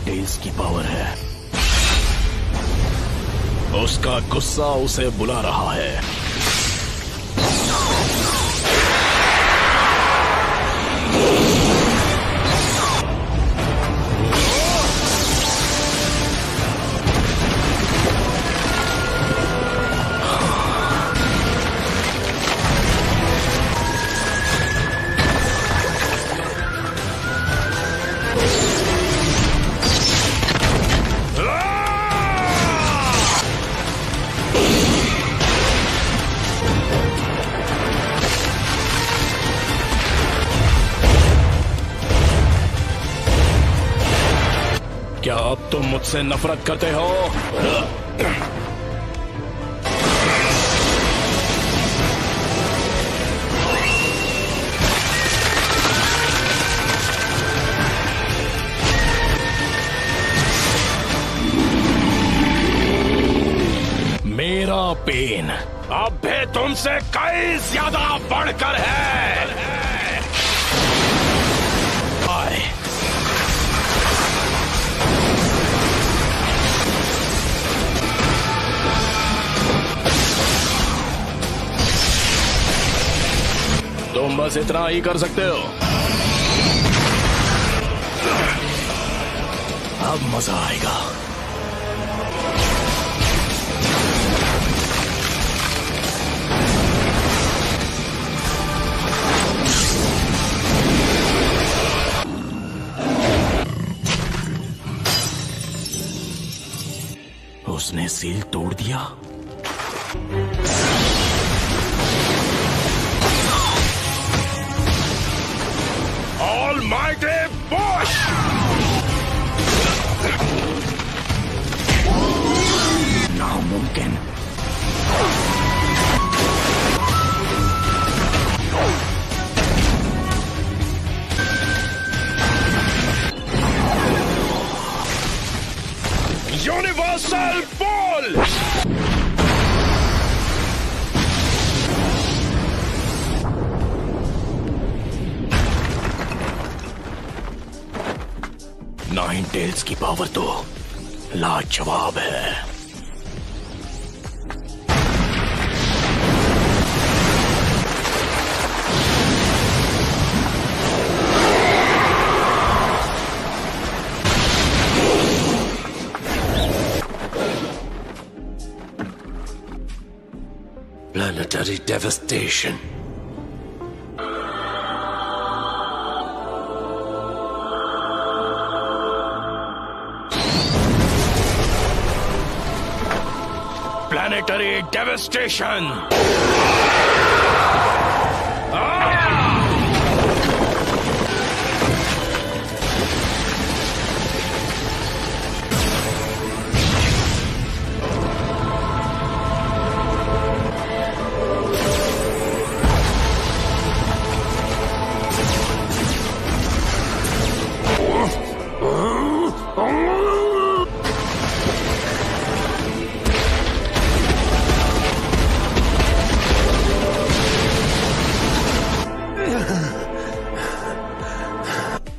Tales की power है। उसका गुस्सा उसे बुला रहा है। क्या अब तुम मुझसे नफरत करते हो? मेरा पेन अब भी तुमसे कई ज्यादा बढ़कर है। आए। तुम बस इतना ही कर सकते हो। अब मजा आएगा। उसने सील तोड़ दिया। Almighty Bush! नामुमकिन। Universal Ball! नाइन टेल्स की पावर तो लाजवाब है। Planetary devastation. Planetary devastation.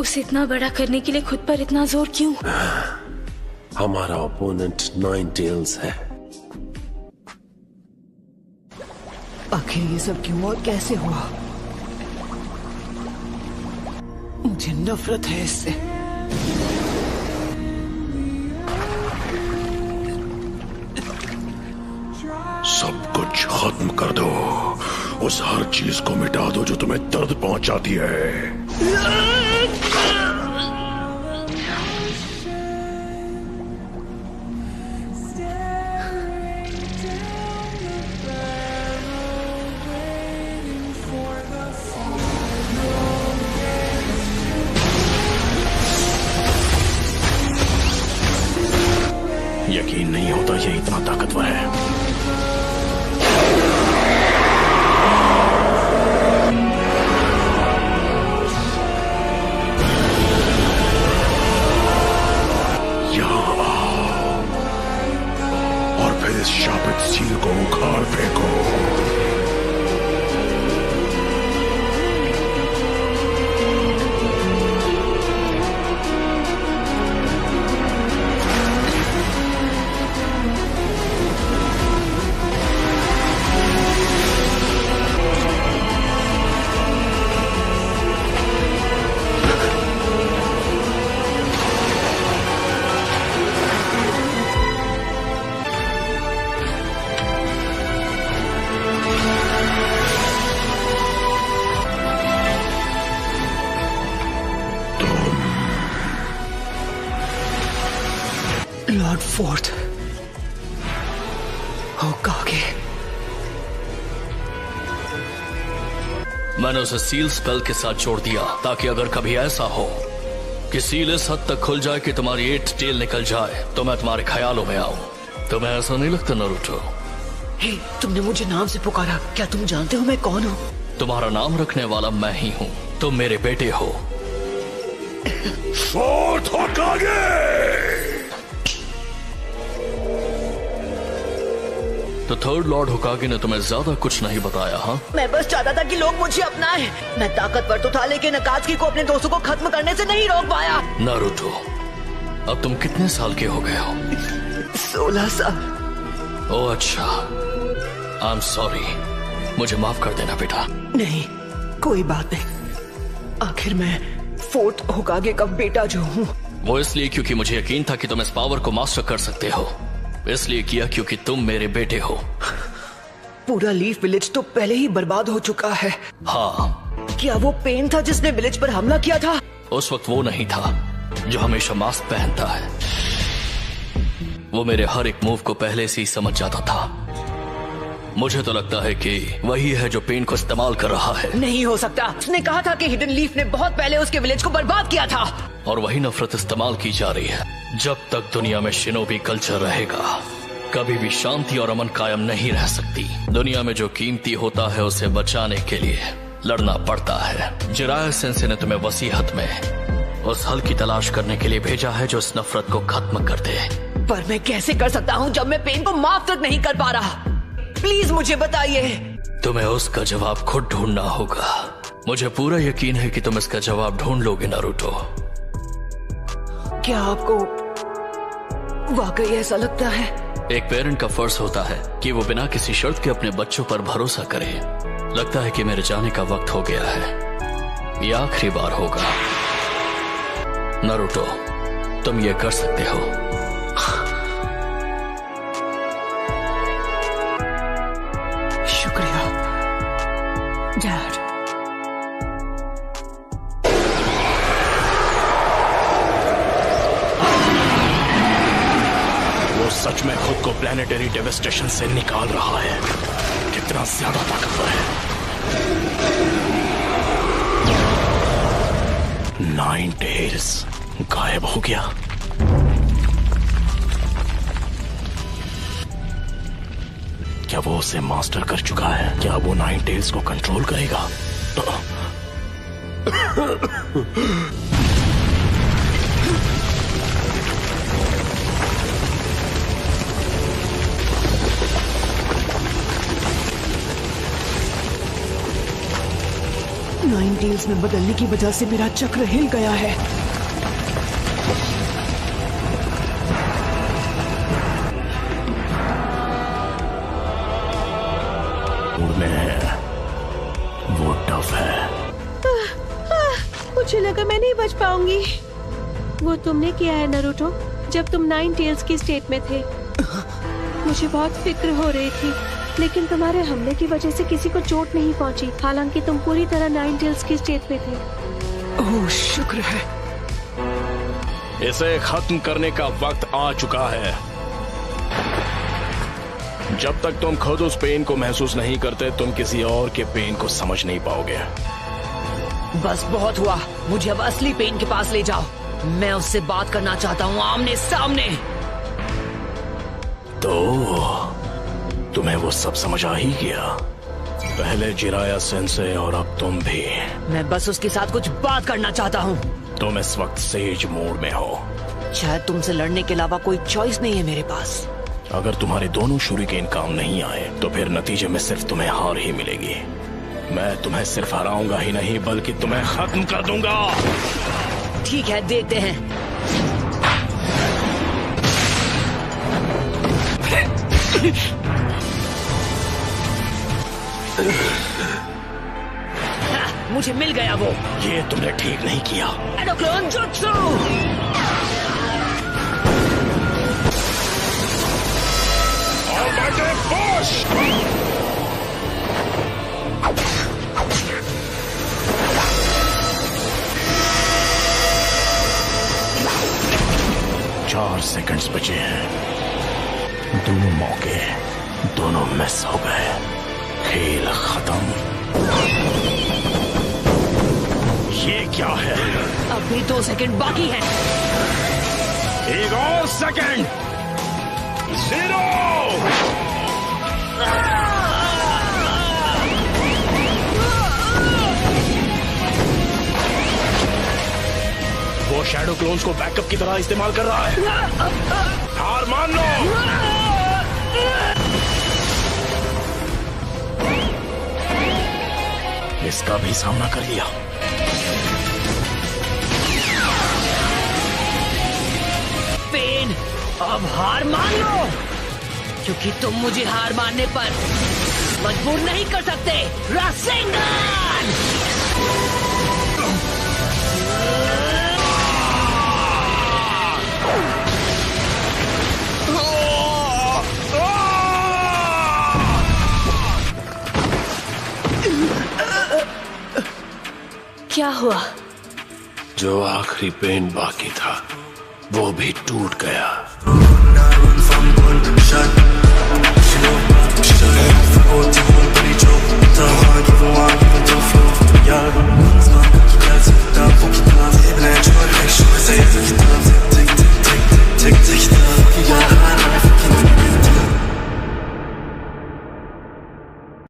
उसे इतना बड़ा करने के लिए खुद पर इतना जोर क्यों? हमारा ओपोनेंट नाइन टेल्स है। आखिर ये सब क्यों और कैसे हुआ? मुझे नफरत है इससे। सब कुछ खत्म कर दो। उस हर चीज को मिटा दो जो तुम्हें दर्द पहुंचाती है। यकीन नहीं होता ये इतना ताकतवर है। फोर्थ होकागे। मैंने उसे सील स्पेल के साथ जोड़ दिया ताकि अगर कभी ऐसा हो कि सील इस हद तक खुल जाए कि तुम्हारी 8 टेल निकल जाए तो मैं तुम्हारे ख्यालों में आऊं। तुम्हें ऐसा नहीं लगता नारुतो? हे, तुमने मुझे नाम से पुकारा, क्या तुम जानते हो मैं कौन हूँ? तुम्हारा नाम रखने वाला मैं ही हूँ। तुम मेरे बेटे हो। फोर्थ होकागे। तो थर्ड लॉर्ड होकागे ने तुम्हें ज्यादा कुछ नहीं बताया? हाँ, मैं बस चाहता था कि लोग मुझे अपनाएं। मैं ताकतवर तो था लेकिन अकात्सुकी को अपने दोस्तों को खत्म करने से नहीं रोक पाया। नारुतो, अब तुम कितने साल के हो गए हो? 16 साल। ओह अच्छा, आई एम सॉरी। मुझे माफ कर देना बेटा। नहीं, कोई बात नहीं। आखिर मैं फोर्थ होकागे का बेटा जो हूँ। वो इसलिए क्योंकि मुझे यकीन था कि तुम इस पावर को मास्टर कर सकते हो। इसलिए किया क्योंकि तुम मेरे बेटे हो। पूरा लीफ विलेज तो पहले ही बर्बाद हो चुका है। हाँ, क्या वो पेन था जिसने विलेज पर हमला किया था? उस वक्त वो नहीं था जो हमेशा मास्क पहनता है। वो मेरे हर एक मूव को पहले से ही समझ जाता था। मुझे तो लगता है कि वही है जो पेन को इस्तेमाल कर रहा है। नहीं हो सकता। उसने कहा था कि हिडन लीफ ने बहुत पहले उसके विलेज को बर्बाद किया था। और वही नफरत इस्तेमाल की जा रही है। जब तक दुनिया में शिनोबी कल्चर रहेगा, कभी भी शांति और अमन कायम नहीं रह सकती। दुनिया में जो कीमती होता है उसे बचाने के लिए लड़ना पड़ता है। जिराया सेंसे ने तुम्हें वसीहत में उस हल की तलाश करने के लिए भेजा है जो इस नफरत को खत्म कर दे। पर मैं कैसे कर सकता हूँ जब मैं पेन को माफ तक नहीं कर पा रहा? प्लीज मुझे बताइए। तुम्हें उसका जवाब खुद ढूंढना होगा। मुझे पूरा यकीन है कि तुम इसका जवाब ढूंढ लोगे नारुतो। क्या आपको वाकई ऐसा लगता है? एक पेरेंट का फर्ज होता है कि वो बिना किसी शर्त के अपने बच्चों पर भरोसा करे। लगता है कि मेरे जाने का वक्त हो गया है। ये आखिरी बार होगा। नारुतो, तुम ये कर सकते हो। शुक्रिया डैड। वो सच में खुद को प्लेनेटरी डेवेस्टेशन से निकाल रहा है। कितना ज्यादा ताकतवर है। 9 टेल्स गायब हो गया। क्या वो उसे मास्टर कर चुका है? क्या वो 9 टेल्स को कंट्रोल करेगा? नाइन टेल्स में बदलने की वजह से मेरा चक्र हिल गया है। में है, वो टफ है। मुझे लगा मैं नहीं बच पाऊंगी। वो तुमने किया है नारुतो जब तुम 9 टेल्स की स्टेट में थे। मुझे बहुत फिक्र हो रही थी, लेकिन तुम्हारे हमले की वजह से किसी को चोट नहीं पहुंची, हालांकि तुम पूरी तरह 9 टेल्स की स्टेट में थे। ओह शुक्र है। इसे खत्म करने का वक्त आ चुका है। जब तक तुम खुद उस पेन को महसूस नहीं करते, तुम किसी और के पेन को समझ नहीं पाओगे। बस बहुत हुआ। मुझे अब असली पेन के पास ले जाओ। मैं उससे बात करना चाहता हूँ आमने सामने। तो तुम्हें वो सब समझ आ ही गया। पहले जिराया सेंसे और अब तुम भी। मैं बस उसके साथ कुछ बात करना चाहता हूँ। तुम इस वक्त सेज मोड में हो। शायद तुमसे लड़ने के अलावा कोई चॉइस नहीं है मेरे पास। अगर तुम्हारे दोनों शूरिकेन काम नहीं आए तो फिर नतीजे में सिर्फ तुम्हें हार ही मिलेगी। मैं तुम्हें सिर्फ हराऊंगा ही नहीं बल्कि तुम्हें खत्म कर दूंगा। ठीक है, देखते हैं। मुझे मिल गया वो। ये तुमने ठीक नहीं किया। एडोक्लोन जुत्सु। सेकंड्स बचे हैं। दोनों मौके दोनों मिस हो गए। खेल खत्म। ये क्या है? अभी 2 सेकंड बाकी है। एक और सेकंड। 0। वो शैडो क्लोन्स को बैकअप की तरह इस्तेमाल कर रहा है। हार मान लो। इसका भी सामना कर लिया। पेन, अब हार मान लो, क्योंकि तुम मुझे हार मानने पर मजबूर नहीं कर सकते। रासेंगन! क्या हुआ? जो आखिरी पेन बाकी था वो भी टूट गया। Shut. She know, she don't ever forget